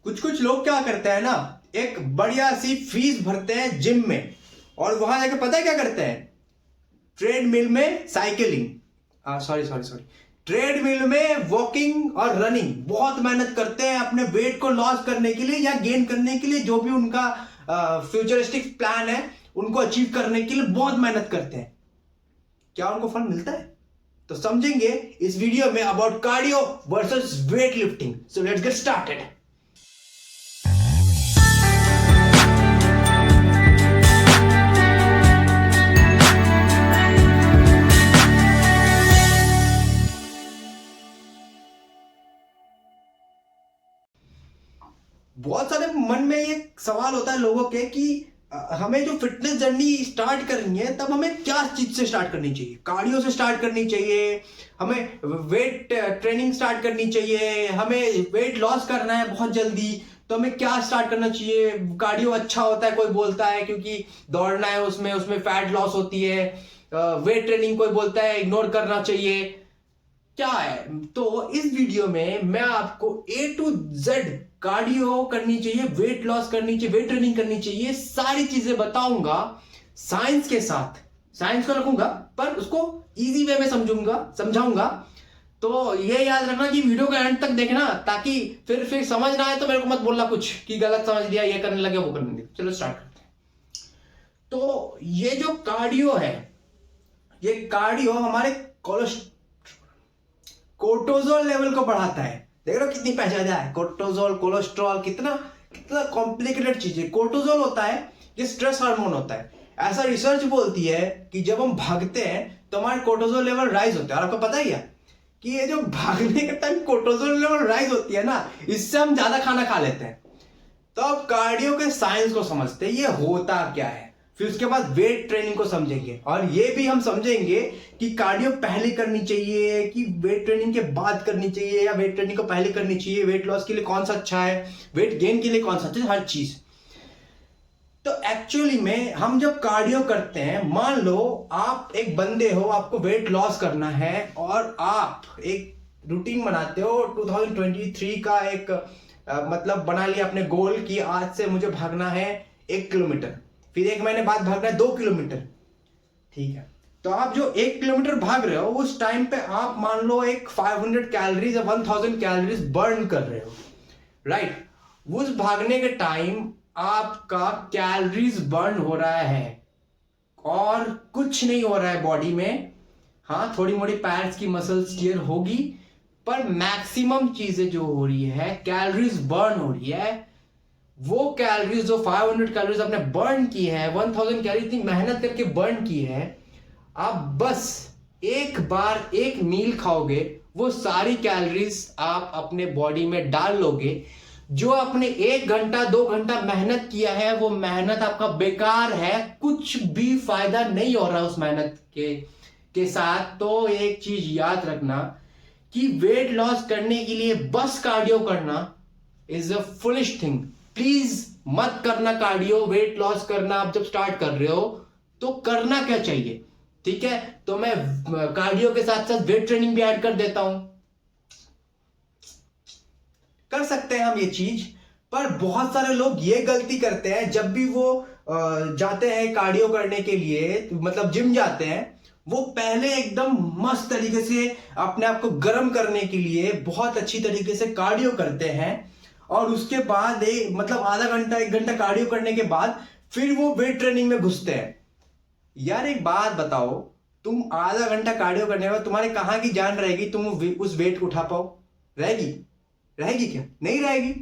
कुछ कुछ लोग क्या करते हैं ना, एक बढ़िया सी फीस भरते हैं जिम में और वहां जाके पता है क्या करते हैं, ट्रेडमिल में साइकिलिंग, सॉरी ट्रेडमिल में वॉकिंग और रनिंग बहुत मेहनत करते हैं अपने वेट को लॉस करने के लिए या गेन करने के लिए, जो भी उनका फ्यूचरिस्टिक प्लान है उनको अचीव करने के लिए बहुत मेहनत करते हैं। क्या उनको फल मिलता है? तो समझेंगे इस वीडियो में about cardio versus weight lifting. So let's get started. बहुत सारे मन में ये सवाल होता है लोगों के कि हमें जो फिटनेस जर्नी स्टार्ट करनी है तब हमें क्या चीज से स्टार्ट करनी चाहिए? कार्डियो से स्टार्ट करनी चाहिए, हमें वेट ट्रेनिंग स्टार्ट करनी चाहिए, हमें वेट लॉस करना है बहुत जल्दी तो हमें क्या स्टार्ट करना चाहिए? कार्डियो अच्छा होता है कोई बोलता है क्योंकि दौड़ना है, उसमें फैट लॉस होती है। वेट ट्रेनिंग कोई बोलता है इग्नोर करना चाहिए। क्या है? तो इस वीडियो में मैं आपको A to Z कार्डियो करनी चाहिए, वेट लॉस करनी चाहिए, वेट ट्रेनिंग करनी चाहिए, सारी चीजें बताऊंगा साइंस के साथ। साइंस को रखूंगा पर उसको इजी वे में समझाऊंगा। तो ये याद रखना कि वीडियो का एंड तक देखना, ताकि फिर समझ ना आए तो मेरे को मत बोलना कुछ कि गलत समझ लिया, ये करने लगे वो करने लगे। चलो स्टार्ट करते हैं। तो ये जो कार्डियो है, ये कार्डियो हमारे कोर्टिसोल लेवल को बढ़ाता है। देख रहे हो कितनी पहचान है, कोर्टिसोल, कोलेस्ट्रॉल, कितना कितना कॉम्प्लिकेटेड चीज है। कोर्टिसोल होता है, ये स्ट्रेस हार्मोन होता है। ऐसा रिसर्च बोलती है कि जब हम भागते हैं तो हमारे कोर्टिसोल लेवल राइज होते हैं। और आपको पता ही है कि ये जो भागने के टाइम कोर्टिसोल लेवल राइज होती है ना, इससे हम ज्यादा खाना खा लेते हैं। तो अब कार्डियो के साइंस को समझते हैं, ये होता क्या है। फिर उसके बाद वेट ट्रेनिंग को समझेंगे और ये भी हम समझेंगे कि कार्डियो पहले करनी चाहिए कि वेट ट्रेनिंग के बाद करनी चाहिए, या वेट ट्रेनिंग को पहले करनी चाहिए, वेट लॉस के लिए कौन सा अच्छा है, वेट गेन के लिए कौन सा अच्छा है, हर चीज। तो एक्चुअली में हम जब कार्डियो करते हैं, मान लो आप एक बंदे हो, आपको वेट लॉस करना है और आप एक रूटीन बनाते हो 2023 का एक मतलब बना लिया अपने गोल कि आज से मुझे भागना है 1 किलोमीटर, फिर 1 महीने बाद भागना है 2 किलोमीटर। ठीक है, तो आप जो 1 किलोमीटर भाग रहे हो उस टाइम पे आप मान लो एक 500 कैलोरीज या 1000 कैलोरीज बर्न कर रहे हो, राइट? उस भागने के टाइम आपका कैलोरीज बर्न हो रहा है और कुछ नहीं हो रहा है बॉडी में। हाँ, थोड़ी मोड़ी पैर्स की मसल्स टियर होगी, पर मैक्सिमम चीजें जो हो रही है, कैलोरीज बर्न हो रही है। वो कैलोरीज जो 500 कैलोरीज आपने बर्न की है, 1000 कैलोरी इतनी मेहनत करके बर्न की है, आप बस एक बार एक मील खाओगे, वो सारी कैलोरीज आप अपने बॉडी में डाल लोगे। जो आपने 1 घंटा 2 घंटा मेहनत किया है, वो मेहनत आपका बेकार है, कुछ भी फायदा नहीं हो रहा उस मेहनत के साथ। तो एक चीज याद रखना कि वेट लॉस करने के लिए बस कार्डियो करना is a foolish thing. Please मत करना कार्डियो। वेट लॉस करना आप जब स्टार्ट कर रहे हो तो करना क्या चाहिए, ठीक है? तो मैं कार्डियो के साथ साथ वेट ट्रेनिंग भी ऐड कर देता हूं। कर सकते हैं हम ये चीज, पर बहुत सारे लोग ये गलती करते हैं जब भी वो जाते हैं कार्डियो करने के लिए, मतलब जिम जाते हैं, वो पहले एकदम मस्त तरीके से अपने आप को गर्म करने के लिए बहुत अच्छी तरीके से कार्डियो करते हैं और उसके बाद मतलब आधा घंटा 1 घंटा कार्डियो करने के बाद फिर वो वेट ट्रेनिंग में घुसते हैं। यार एक बात बताओ, तुम आधा घंटा कार्डियो करने के बाद तुम्हारे कहां की जान रहेगी तुम उस वेट को उठा पाओ? रहेगी क्या? नहीं रहेगी।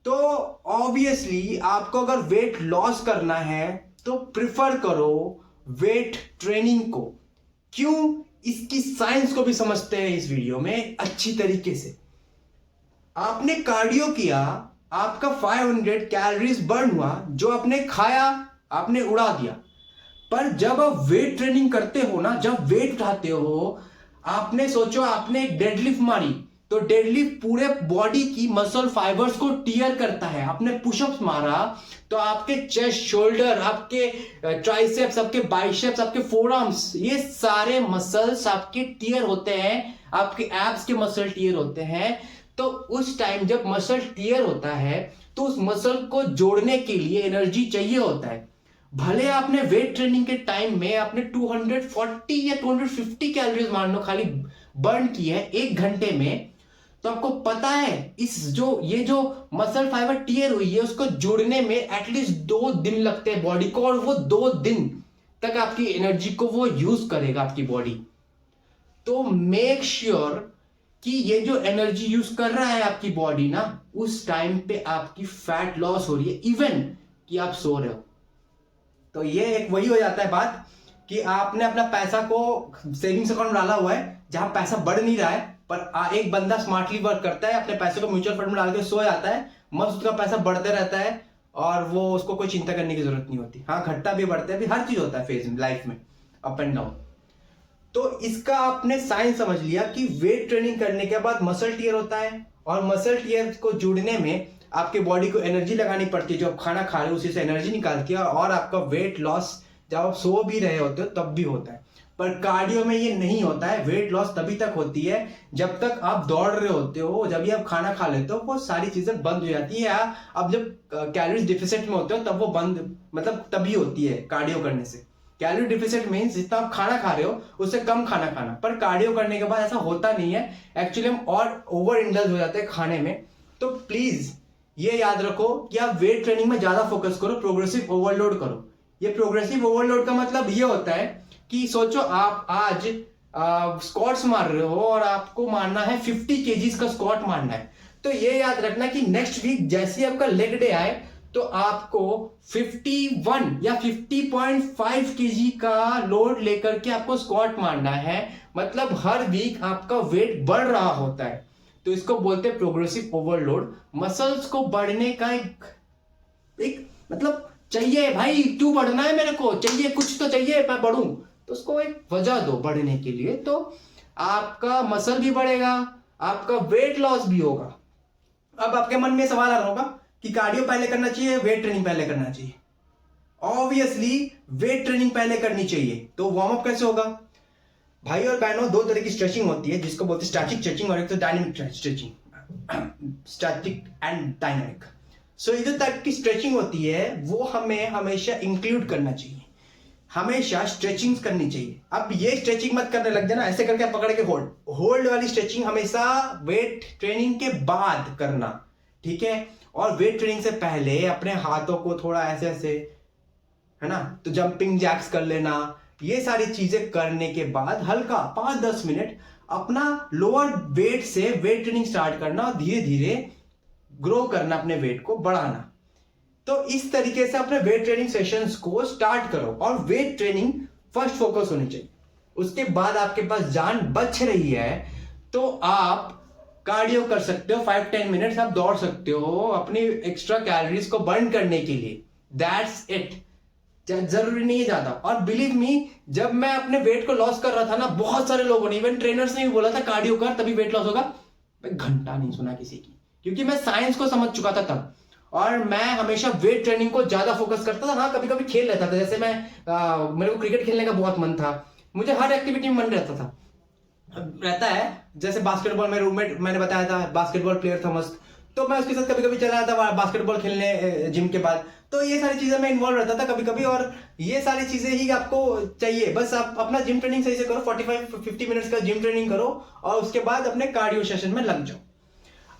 तो ऑब्वियसली आपको अगर वेट लॉस करना है तो प्रिफर करो वेट ट्रेनिंग को। क्यों? इसकी साइंस को भी समझते हैं इस वीडियो में अच्छी तरीके से। आपने कार्डियो किया, आपका 500 कैलोरीज बर्न हुआ, जो आपने खाया आपने उड़ा दिया। पर जब आप वेट ट्रेनिंग करते हो ना, जब वेट उठाते हो, आपने सोचो आपने एक डेडलिफ्ट मारी, तो डेडलिफ्ट पूरे बॉडी की मसल फाइबर्स को टीयर करता है। आपने पुशअप्स मारा तो आपके चेस्ट, शोल्डर, आपके ट्राइसेप्स, आपके बाइसेप्स, आपके फोरआर्म्स, ये सारे मसल्स आपके टीयर होते हैं, आपके एब्स के मसल टीयर होते हैं। तो उस टाइम जब मसल टियर होता है तो उस मसल को जोड़ने के लिए एनर्जी चाहिए होता है। भले आपने वेट ट्रेनिंग के टाइम में आपने 240 या 250 कैलोरीज मान लो खाली बर्न की है 1 घंटे में, तो आपको पता है ये जो मसल फाइबर टियर हुई है उसको जुड़ने में एटलीस्ट 2 दिन लगते हैं बॉडी को, और वो 2 दिन तक आपकी एनर्जी को वो यूज करेगा आपकी बॉडी। तो मेक श्योर कि ये जो एनर्जी यूज कर रहा है आपकी बॉडी ना, उस टाइम पे आपकी फैट लॉस हो रही है इवन कि आप सो रहे हो। तो ये एक वही हो जाता है बात कि आपने अपना पैसा को सेविंग्स अकाउंट में डाला हुआ है जहां पैसा बढ़ नहीं रहा है, पर एक बंदा स्मार्टली वर्क करता है, अपने पैसे को म्यूचुअल फंड में डाल के सो जाता है, मस्त उसका पैसा बढ़ते रहता है और वो उसको कोई चिंता करने की जरूरत नहीं होती। हाँ, घटता भी बढ़ता है भी, हर चीज होता है फेज में लाइफ में, अप एंड डाउन। तो इसका आपने साइंस समझ लिया कि वेट ट्रेनिंग करने के बाद मसल टियर होता है, और मसल टियर को जुड़ने में आपके बॉडी को एनर्जी लगानी पड़ती है, जो आप खाना खा रहे हो उसी से एनर्जी निकालती है, और आपका वेट लॉस जब आप सो भी रहे होते हो तब भी होता है। पर कार्डियो में ये नहीं होता है। वेट लॉस तभी तक होती है जब तक आप दौड़ रहे होते हो, जब भी आप खाना खा लेते हो वो सारी चीजें बंद हो जाती है, या आप जब कैलोरीज डिफिसिट में होते हो तब वो बंद, मतलब तभी होती है कार्डियो करने से। कैलोरी डिफिसिट मीन्स जितना आप खाना खा रहे हो उससे कम खाना खाना, पर कार्डियो करने के बाद ऐसा होता नहीं है, एक्चुअली हम और ओवर इंडल्ज हो जाते हैं खाने में। तो प्लीज ये याद रखो कि आप वेट ट्रेनिंग में ज्यादा फोकस करो, प्रोग्रेसिव ओवरलोड करो। ये प्रोग्रेसिव ओवरलोड का मतलब ये होता है कि सोचो आप आज स्क्वाट्स मार रहे हो और आपको मारना है 50 केजीज का स्क्वाट मारना है, तो ये याद रखना कि नेक्स्ट वीक जैसे ही आपका लेग डे आए तो आपको 51 या 50.5 केजी का लोड लेकर के आपको स्क्वाट मारना है। मतलब हर वीक आपका वेट बढ़ रहा होता है, तो इसको बोलते हैं प्रोग्रेसिव ओवरलोड। मसल्स को बढ़ने का एक मतलब चाहिए, भाई क्यों बढ़ना है, मेरे को चाहिए, कुछ तो चाहिए मैं बढ़ूं, तो उसको एक वजह दो बढ़ने के लिए, तो आपका मसल भी बढ़ेगा, आपका वेट लॉस भी होगा। अब आपके मन में सवाल आ रहा होगा कि कार्डियो पहले करना चाहिए, वेट ट्रेनिंग पहले करना चाहिए। ऑब्वियसली वेट ट्रेनिंग पहले करनी चाहिए। तो वार्म अप कैसे होगा भाई और बहनों? 2 तरह की स्ट्रेचिंग होती है, जिसको बोलते हैं स्टैटिक स्ट्रेचिंग और एक तो dynamic stretching, static and dynamic. So ये जो टाइप की स्ट्रेचिंग होती है वो हमें हमेशा इंक्लूड करना चाहिए, हमेशा स्ट्रेचिंग करनी चाहिए। अब ये स्ट्रेचिंग मत करने लग जाना ऐसे करके पकड़ के होल्ड वाली स्ट्रेचिंग हमेशा वेट ट्रेनिंग के बाद करना, ठीक है? और वेट ट्रेनिंग से पहले अपने हाथों को थोड़ा ऐसे ऐसे, है ना, तो जंपिंग जैक्स कर लेना। ये सारी चीजें करने के बाद हल्का 5-10 मिनट अपना लोअर वेट से वेट ट्रेनिंग स्टार्ट करना और धीरे धीरे ग्रो करना, अपने वेट को बढ़ाना। तो इस तरीके से अपने वेट ट्रेनिंग सेशंस को स्टार्ट करो, और वेट ट्रेनिंग फर्स्ट फोकस होनी चाहिए। उसके बाद आपके पास जान बच रही है तो आप कार्डियो कर सकते हो, 5-10 मिनट्स आप दौड़ सकते हो अपनी एक्स्ट्रा कैलोरीज को बर्न करने के लिए। दैट्स इट, जरूरी नहीं है ज्यादा। और बिलीव मी, जब मैं अपने वेट को लॉस कर रहा था ना, बहुत सारे लोगों ने, इवन ट्रेनर्स ने भी बोला था कार्डियो कर तभी वेट लॉस होगा। मैं घंटा नहीं सुना किसी की, क्योंकि मैं साइंस को समझ चुका था तब, और मैं हमेशा वेट ट्रेनिंग को ज्यादा फोकस करता था। हाँ, कभी कभी खेल लेता था, जैसे मेरे को क्रिकेट खेलने का बहुत मन था, मुझे हर एक्टिविटी में मन रहता है। जैसे बास्केटबॉल में रूममेट, मैंने बताया था बास्केटबॉल प्लेयर था मस्त, तो मैं उसके साथ कभी कभी चला जाता बास्केटबॉल खेलने जिम के बाद। तो ये सारी चीजें मैं इन्वॉल्व रहता था कभी कभी, और ये सारी चीजें ही आपको चाहिए। बस आप अपना जिम ट्रेनिंग सही से करो, 45-50 मिनट्स का जिम ट्रेनिंग करो, और उसके बाद अपने कार्डियो सेशन में लग जाओ।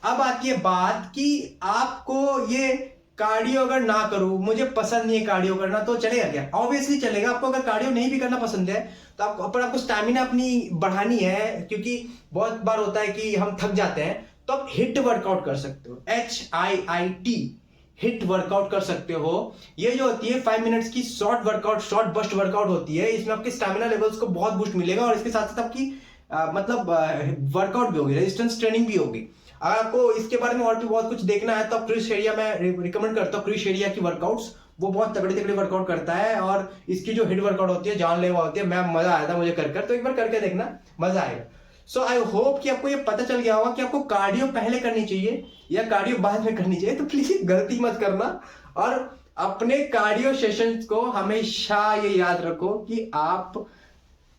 अब आती है बात कि आपको ये कार्डियो अगर ना करूं, मुझे पसंद नहीं है कार्डियो करना, तो चलेगा क्या? ऑब्वियसली चलेगा। आपको अगर कार्डियो नहीं भी करना पसंद है तो आपको स्टैमिना अपनी बढ़ानी है, क्योंकि बहुत बार होता है कि हम थक जाते हैं, तो आप हिट वर्कआउट कर सकते हो, HIIT, हिट वर्कआउट कर सकते हो। ये जो होती है 5 मिनट्स की short workout, short burst workout होती है। इसमें आपके स्टैमिना लेवल्स को बहुत बूस्ट मिलेगा, और इसके साथ साथ आपकी मतलब वर्कआउट भी होगी, रेजिस्टेंस ट्रेनिंग भी होगी। अगर आपको इसके बारे में और भी बहुत कुछ देखना है तो क्रिस एरिया में रिकमेंड करता हूँ, क्रिस एरिया की वर्कआउट्स, वो बहुत तगड़ी वर्कआउट करता है, और इसकी जो हिट वर्कआउट होती है जानलेवा होती है। मैं मजा आया था मुझे कर, तो एक बार करके देखना, मजा आएगा। सो आई होप कि आपको ये पता चल गया होगा कि आपको कार्डियो पहले करनी चाहिए या कार्डियो बाद में करनी चाहिए। तो प्लीज गलती मत करना, और अपने कार्डियो सेशंस को हमेशा ये याद रखो कि आप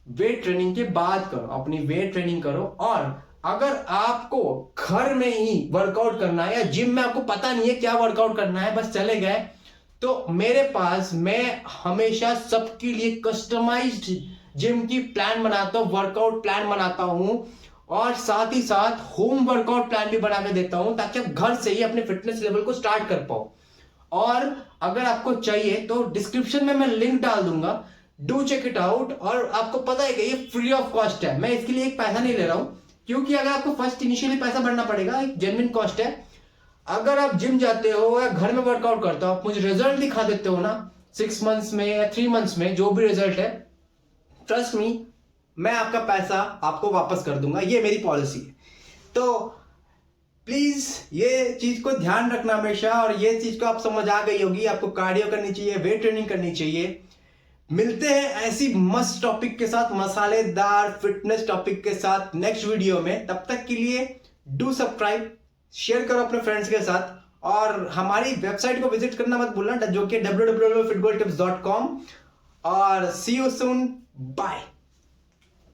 वेट ट्रेनिंग के बाद करो, अपनी वेट ट्रेनिंग करो, और अगर आपको घर में ही वर्कआउट करना है या जिम में आपको पता नहीं है क्या वर्कआउट करना है, बस चले गए, तो मेरे पास मैं हमेशा सबके लिए कस्टमाइज्ड जिम की प्लान बनाता हूं, वर्कआउट प्लान बनाता हूं, और साथ ही साथ होम वर्कआउट प्लान भी बना के देता हूं, ताकि आप घर से ही अपने फिटनेस लेवल को स्टार्ट कर पाओ। और अगर आपको चाहिए तो डिस्क्रिप्शन में मैं लिंक डाल दूंगा, डू चेक इट आउट। और आपको पता है कि ये फ्री ऑफ कॉस्ट है, मैं इसके लिए एक पैसा नहीं ले रहा हूं, क्योंकि अगर आपको फर्स्ट इनिशियली पैसा भरना पड़ेगा, एक जेन्युइन कॉस्ट है। अगर आप जिम जाते हो या घर में वर्कआउट करते हो, आप मुझे रिजल्ट दिखा देते हो ना 6 मंथ्स में या 3 मंथ्स में, जो भी रिजल्ट है, ट्रस्ट मी, मैं आपका पैसा आपको वापस कर दूंगा, ये मेरी पॉलिसी है। तो प्लीज ये चीज को ध्यान रखना हमेशा, और ये चीज को आप समझ आ गई होगी, आपको कार्डियो करनी चाहिए, वेट ट्रेनिंग करनी चाहिए। मिलते हैं ऐसी मस्त टॉपिक के साथ, मसालेदार फिटनेस टॉपिक के साथ नेक्स्ट वीडियो में। तब तक के लिए डू सब्सक्राइब, शेयर करो अपने फ्रेंड्स के साथ, और हमारी वेबसाइट को विजिट करना मत भूलना, जो कि www.fitgoaltips.com। और सी यू सून, बाय।